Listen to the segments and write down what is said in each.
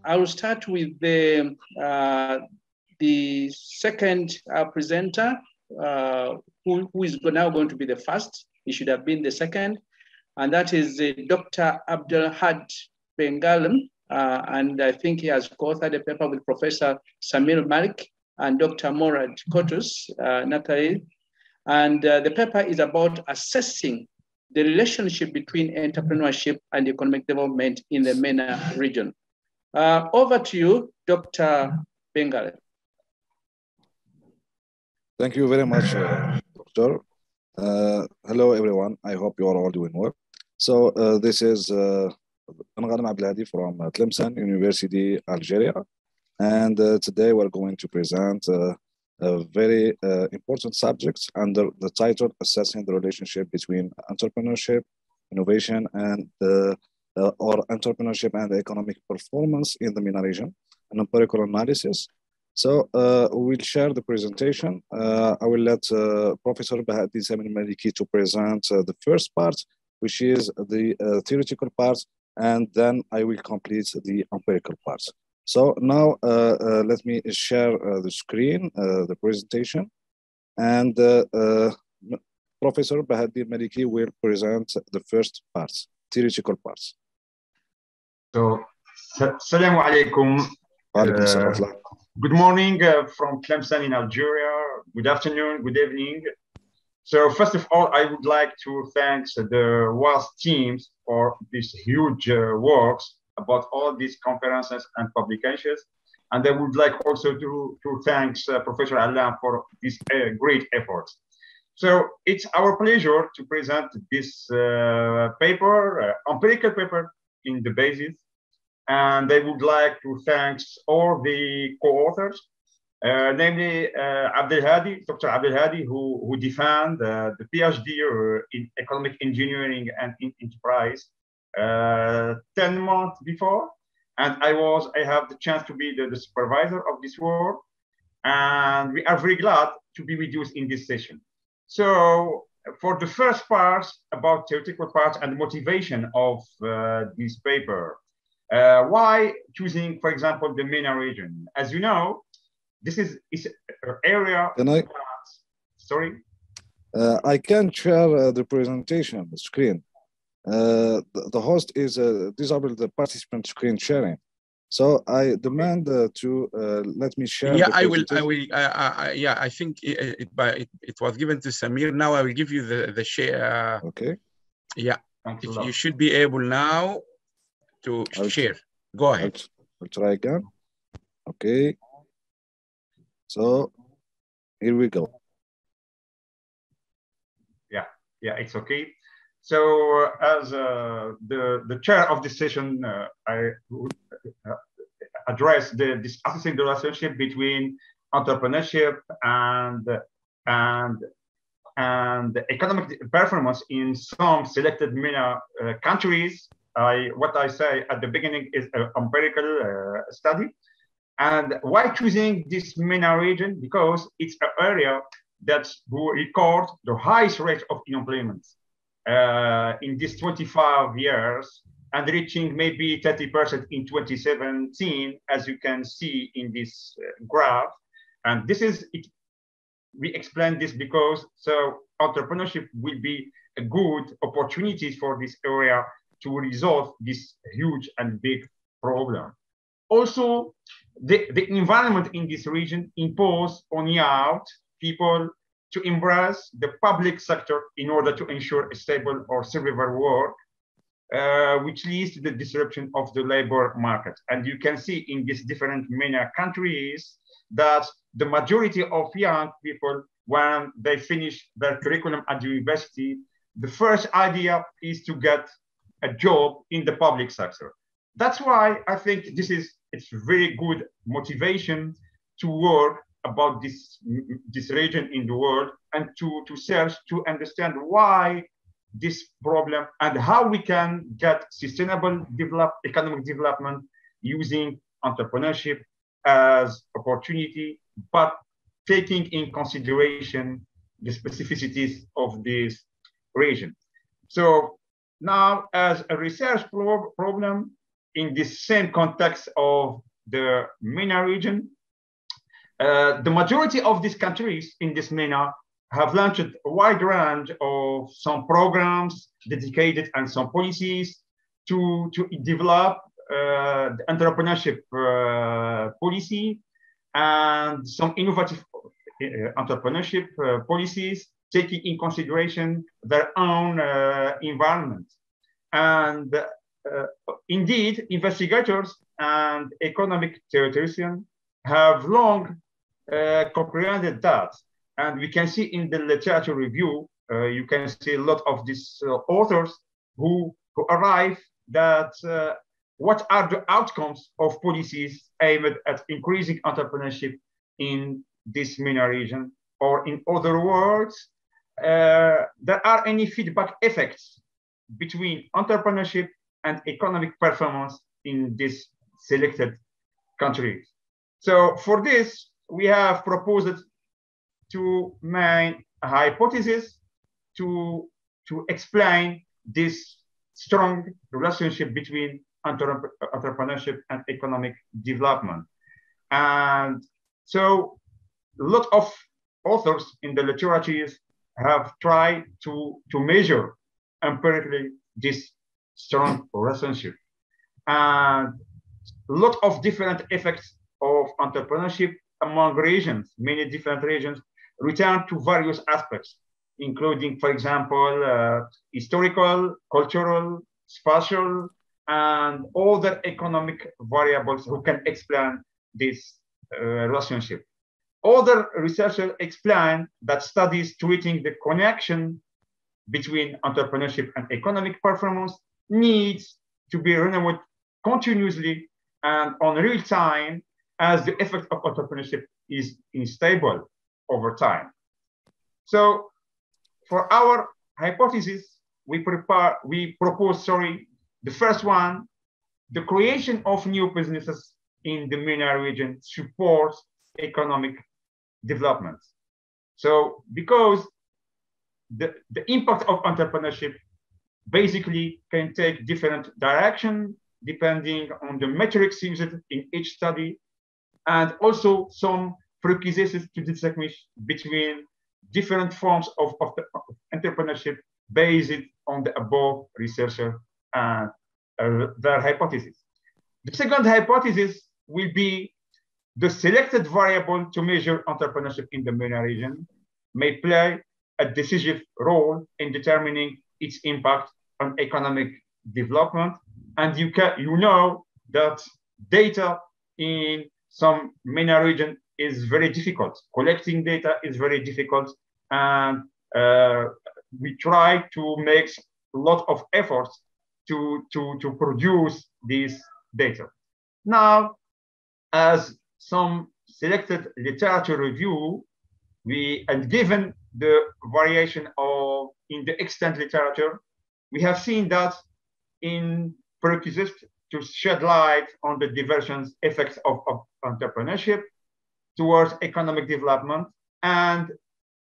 I will start with the second presenter, who is now going to be the first. He should have been the second. And that is Dr. Abdelhadi Benghalem. And I think he has co-authored a paper with Professor Samir Maliki and Dr. Mourad, Kertous, Nathalie. And the paper is about assessing the relationship between entrepreneurship and economic development in the MENA region. Over to you, Dr. Benghalem. Thank you very much, Doctor. Hello, everyone. I hope you are all doing well. So this is Benghalem Abdelhadi from Tlemcen University, Algeria. And today we're going to present a very important subject under the title Assessing the Relationship Between Entrepreneurship, Innovation, and or Entrepreneurship and Economic Performance in the MENA region, an empirical analysis. So we'll share the presentation. I will let Professor Samir Maliki to present the first part, which is the theoretical part, and then I will complete the empirical parts. So now let me share the screen, the presentation, and Professor Abdelhadi Maliki will present the first parts, theoretical parts. So, Assalamu alaikum. Good morning from Tlemcen in Algeria. Good afternoon, good evening. So first of all, I would like to thank the WAS teams for these huge works about all these conferences and publications. And I would like also to thank Professor Allah for this great efforts. So it's our pleasure to present this paper, empirical paper in the basis. And I would like to thank all the co-authors, namely Abdelhadi, Dr. Abdelhadi, who defended the PhD in economic engineering and in enterprise 10 months before. And I have the chance to be the supervisor of this work. And we are very glad to be with you in this session. So for the first part about theoretical parts and motivation of this paper, why choosing, for example, the MENA region? As you know, this is an area. Can I? Sorry? I can share the presentation, the screen. The host is disable the participant screen sharing. So I demand to let me share. Yeah, I will. Yeah, I think it was given to Samir. Now I will give you the share. Okay. Yeah, you should be able now to share. Go ahead. I'll try again. Okay. So here we go. Yeah, it's okay. So as the chair of this session, I would address this assessing the relationship between entrepreneurship and economic performance in some selected MENA countries. What I say at the beginning is an empirical study. And why choosing this MENA region? Because it's an area that will record the highest rate of unemployment in these 25 years and reaching maybe 30% in 2017, as you can see in this graph. And this is it. We explain this because so entrepreneurship will be a good opportunity for this area to resolve this huge and big problem. Also, the environment in this region imposes on young people to embrace the public sector in order to ensure a stable or survival work, which leads to the disruption of the labor market. And you can see in these different MENA countries that the majority of young people, when they finish their curriculum at the university, the first idea is to get a job in the public sector. That's why I think it's very good motivation to work about this region in the world and to search to understand why this problem and how we can get sustainable economic development using entrepreneurship as opportunity, but taking in consideration the specificities of this region. So now as a research problem, in this same context of the MENA region. The majority of these countries in this MENA have launched a wide range of some programs dedicated and some policies to develop the entrepreneurship policy and some innovative entrepreneurship policies taking in consideration their own environment. And indeed, investigators and economic theoreticians have long comprehended that. And we can see in the literature review, you can see a lot of these authors who arrive that what are the outcomes of policies aimed at increasing entrepreneurship in this MENA region, or in other words, there are any feedback effects between entrepreneurship and economic performance in this selected countries. So for this, we have proposed two main hypotheses to explain this strong relationship between entrepreneurship and economic development. And so a lot of authors in the literature have tried to measure empirically this strong relationship. And a lot of different effects of entrepreneurship among regions, many different regions, return to various aspects, including, for example, historical, cultural, spatial, and other economic variables who can explain this relationship. Other researchers explain that studies treating the connection between entrepreneurship and economic performance needs to be renewed continuously and on real time, as the effect of entrepreneurship is unstable over time. So for our hypothesis, we propose, the first one, the creation of new businesses in the MENA region supports economic development. So because the impact of entrepreneurship basically can take different direction depending on the metrics used in each study, and also some prerequisites to distinguish between different forms of entrepreneurship based on the above researcher and their hypothesis. The second hypothesis will be the selected variable to measure entrepreneurship in the MENA region may play a decisive role in determining its impact on economic development. And you know that data in some MENA region is very difficult. Collecting data is very difficult. And we try to make a lot of efforts to produce this data. Now, as some selected literature review, and given the variation in the extant literature, we have seen that in prerequisites to shed light on the divergence effects of entrepreneurship towards economic development. And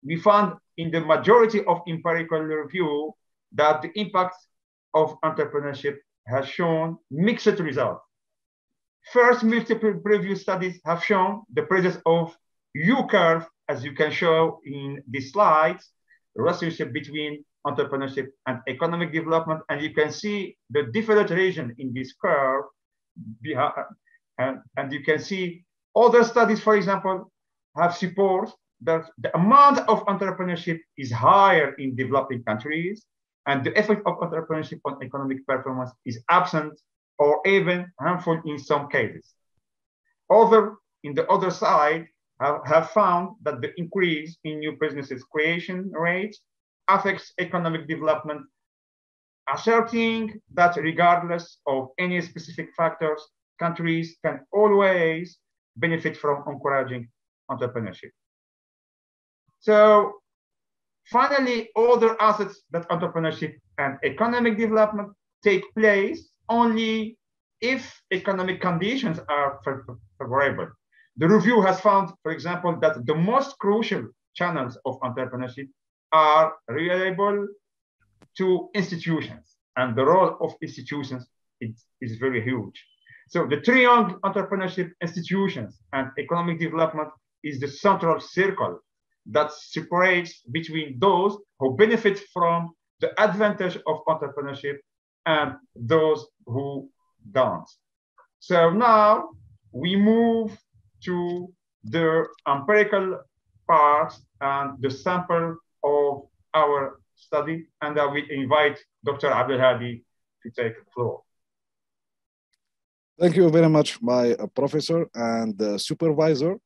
we found in the majority of empirical review that the impact of entrepreneurship has shown mixed results. First, multiple previous studies have shown the presence of U-curve, as you can show in these slides, the relationship between entrepreneurship and economic development. And you can see the different region in this curve. And you can see other studies, for example, have support that the amount of entrepreneurship is higher in developing countries, and the effect of entrepreneurship on economic performance is absent or even harmful in some cases. In the other side, have found that the increase in new businesses creation rate affects economic development, asserting that regardless of any specific factors, countries can always benefit from encouraging entrepreneurship. So finally, other assets that entrepreneurship and economic development take place only if economic conditions are favorable. The review has found, for example, that the most crucial channels of entrepreneurship are reliable to institutions, and the role of institutions is very huge. So the triangle entrepreneurship institutions and economic development is the central circle that separates between those who benefit from the advantage of entrepreneurship and those who don't. So now we move to the empirical part and the sample of our study, and I will invite Dr. Abdelhadi to take the floor. Thank you very much, my professor and supervisor.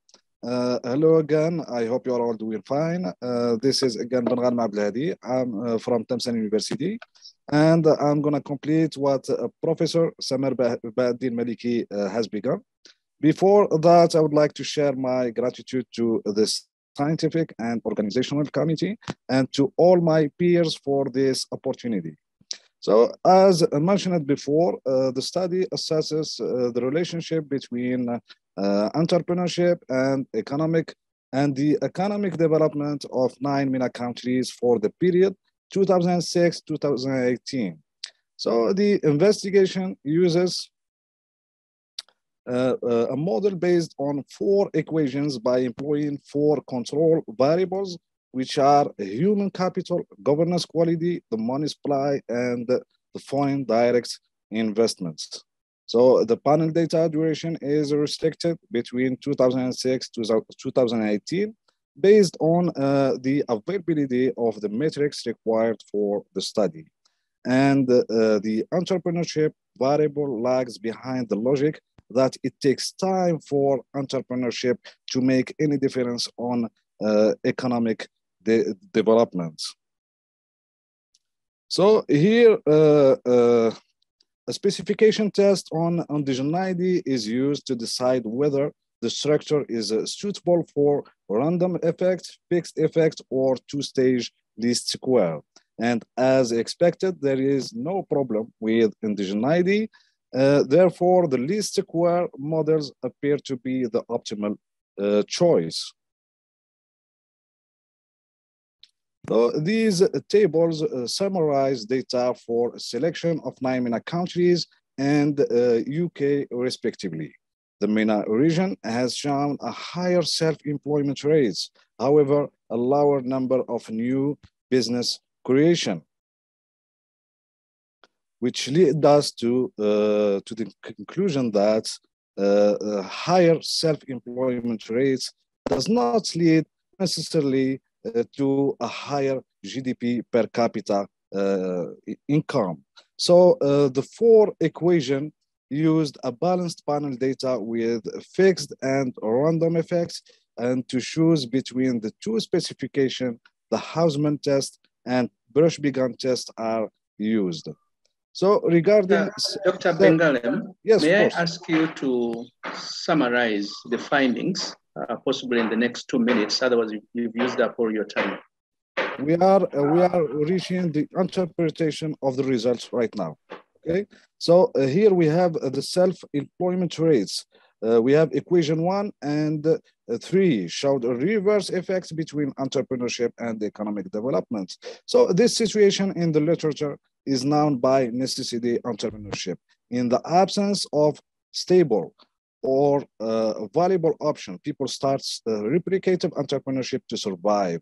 Hello again. I hope you are all doing fine. This is again Benghalem Abdelhadi. I'm from Tlemcen University, and I'm going to complete what Professor Samir Maliki has begun. Before that, I would like to share my gratitude to the scientific and organizational committee and to all my peers for this opportunity. So as mentioned before, the study assesses the relationship between entrepreneurship and the economic development of 9 MENA countries for the period 2006-2018. So the investigation uses a model based on 4 equations by employing 4 control variables, which are human capital, governance quality, the money supply, and the foreign direct investments. So the panel data duration is restricted between 2006 to 2018 based on the availability of the metrics required for the study. And the entrepreneurship variable lags behind the logic that it takes time for entrepreneurship to make any difference on economic development. So here, a specification test on indigeneity is used to decide whether the structure is suitable for random effect, fixed effect, or 2-stage least square. And as expected, there is no problem with indigeneity. Therefore, the least square models appear to be the optimal choice. So these tables summarize data for a selection of 9 MENA countries and UK respectively. The MENA region has shown a higher self-employment rates, however, a lower number of new business creation, which leads us to the conclusion that higher self-employment rates does not lead necessarily to a higher GDP per capita income. So the 4 equation used a balanced panel data with fixed and random effects, and to choose between the 2 specifications, the Hausman test and Brush-Began test are used. So regarding Dr. Benghalem, yes, may I ask you to summarize the findings, possibly in the next 2 minutes, otherwise you've used up all your time. We are reaching the interpretation of the results right now. Okay, so here we have the self-employment rates. We have equation 1 and 3 showed a reverse effects between entrepreneurship and economic development. So this situation in the literature is known by necessity entrepreneurship. In the absence of stable or valuable option, people start replicative entrepreneurship to survive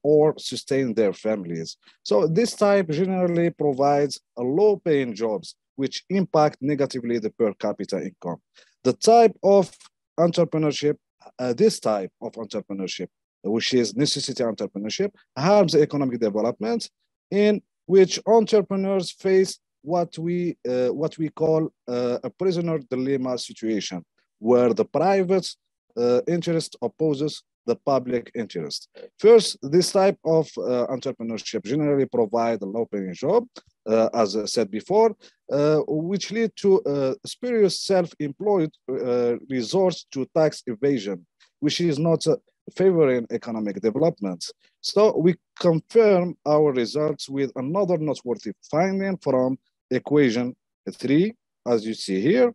or sustain their families. So this type generally provides a low-paying jobs, which impact negatively the per capita income. The type of entrepreneurship, this type of entrepreneurship, which is necessity entrepreneurship, harms economic development, in which entrepreneurs face what we call a prisoner dilemma situation, where the private interest opposes the public interest. First, this type of entrepreneurship generally provide a low-paying job, as I said before, which lead to spurious self-employed resorts to tax evasion, which is not favoring economic development. So we confirm our results with another noteworthy finding from equation 3, as you see here.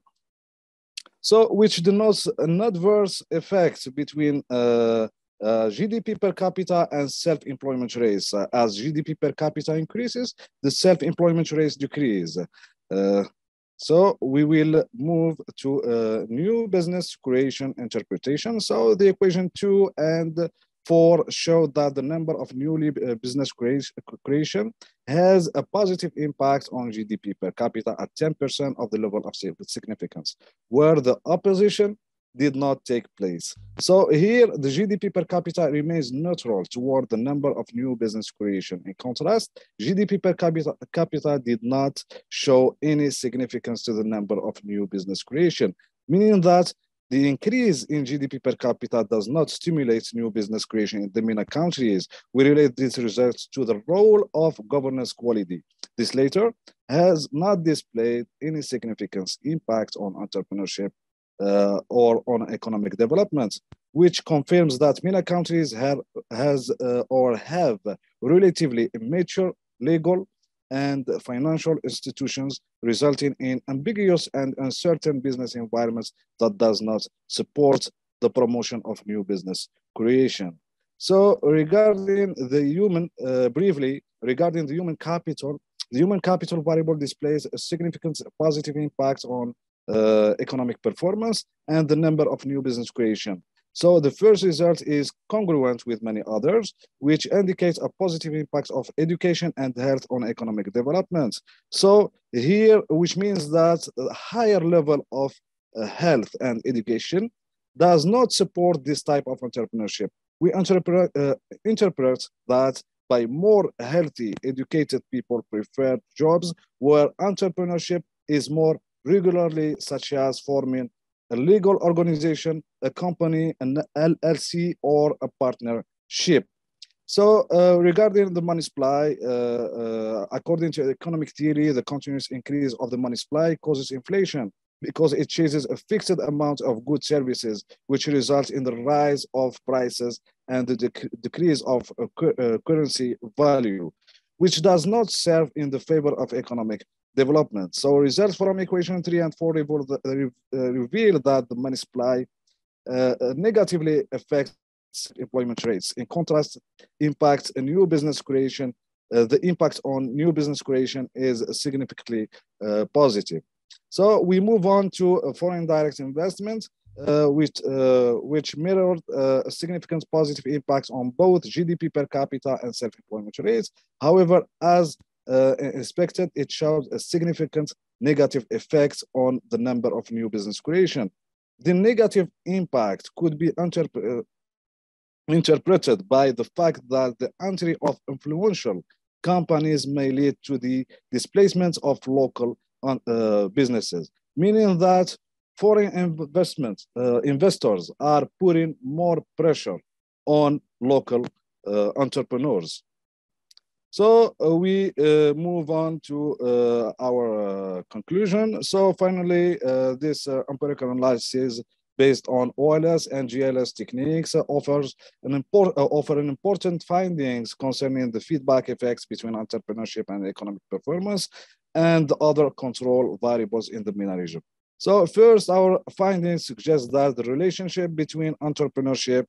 So which denotes an adverse effect between GDP per capita and self-employment rates. As GDP per capita increases, the self-employment rates decrease. So we will move to new business creation interpretation. So the equation 2 and 4 show that the number of newly business creation has a positive impact on GDP per capita at 10% of the level of significance, where the opposition did not take place. So here, the GDP per capita remains neutral toward the number of new business creation. In contrast, GDP per capita did not show any significance to the number of new business creation, meaning that the increase in GDP per capita does not stimulate new business creation in the MENA countries. We relate these results to the role of governance quality. This latter has not displayed any significant impact on entrepreneurship or on economic development, which confirms that MENA countries have relatively immature legal and financial institutions, resulting in ambiguous and uncertain business environments that does not support the promotion of new business creation. So regarding the human, briefly, regarding the human capital variable displays a significant positive impact on economic performance and the number of new business creation. So the first result is congruent with many others, which indicates a positive impact of education and health on economic development. So here, which means that a higher level of health and education does not support this type of entrepreneurship. We interpret that by more healthy, educated people prefer jobs where entrepreneurship is more regularly, such as forming a legal organization, a company, an LLC, or a partnership. So regarding the money supply, according to economic theory, the continuous increase of the money supply causes inflation because it chases a fixed amount of goods services, which results in the rise of prices and the decrease of currency value, which does not serve in the favor of economic development. So results from equation 3 and 4 reveal that the money supply negatively affects employment rates. In contrast, impacts a new business creation, the impact on new business creation is significantly positive. So we move on to foreign direct investment, which mirrored a significant positive impact on both GDP per capita and self-employment rates. However, as expected, it showed a significant negative effect on the number of new business creation. The negative impact could be interpreted by the fact that the entry of influential companies may lead to the displacement of local businesses, meaning that foreign investors are putting more pressure on local entrepreneurs. So we move on to our conclusion. So finally, this empirical analysis based on OLS and GLS techniques offer important findings concerning the feedback effects between entrepreneurship and economic performance and other control variables in the MENA region. So first, our findings suggest that the relationship between entrepreneurship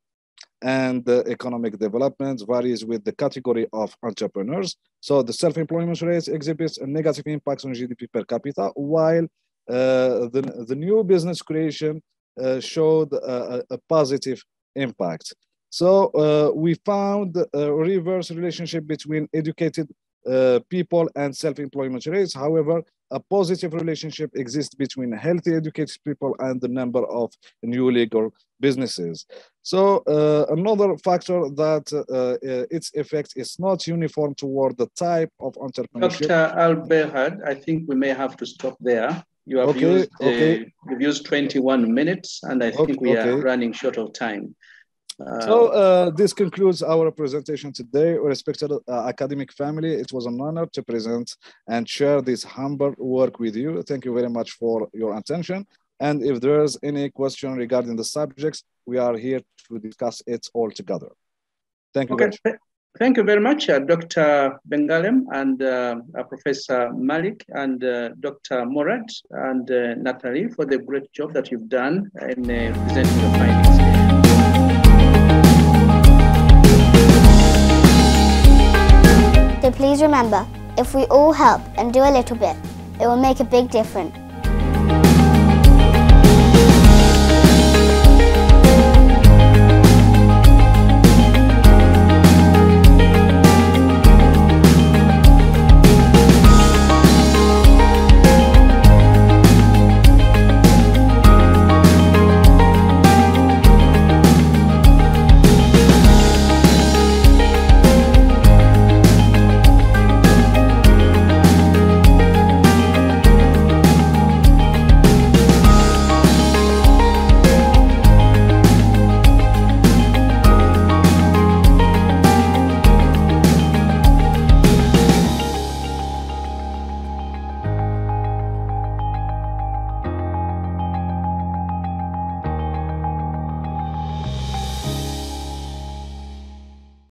and economic development varies with the category of entrepreneurs. So the self-employment rate exhibits a negative impact on GDP per capita, while the new business creation showed a positive impact. So we found a reverse relationship between educated people and self-employment rates. However, a positive relationship exists between healthy educated people and the number of new legal businesses. So another factor that its effect is not uniform toward the type of entrepreneurship. Dr. Abdelhadi, I think we may have to stop there. You have you've used 21 minutes, and I think we are running short of time. So this concludes our presentation today. Respected academic family, it was an honor to present and share this humble work with you. Thank you very much for your attention. And if there's any question regarding the subjects, we are here to discuss it all together. Thank you. Thank you very much, Dr. Benghalem and Professor Malik and Dr. Mourad and Nathalie for the great job that you've done in presenting your findings. So please remember, if we all help and do a little bit, it will make a big difference.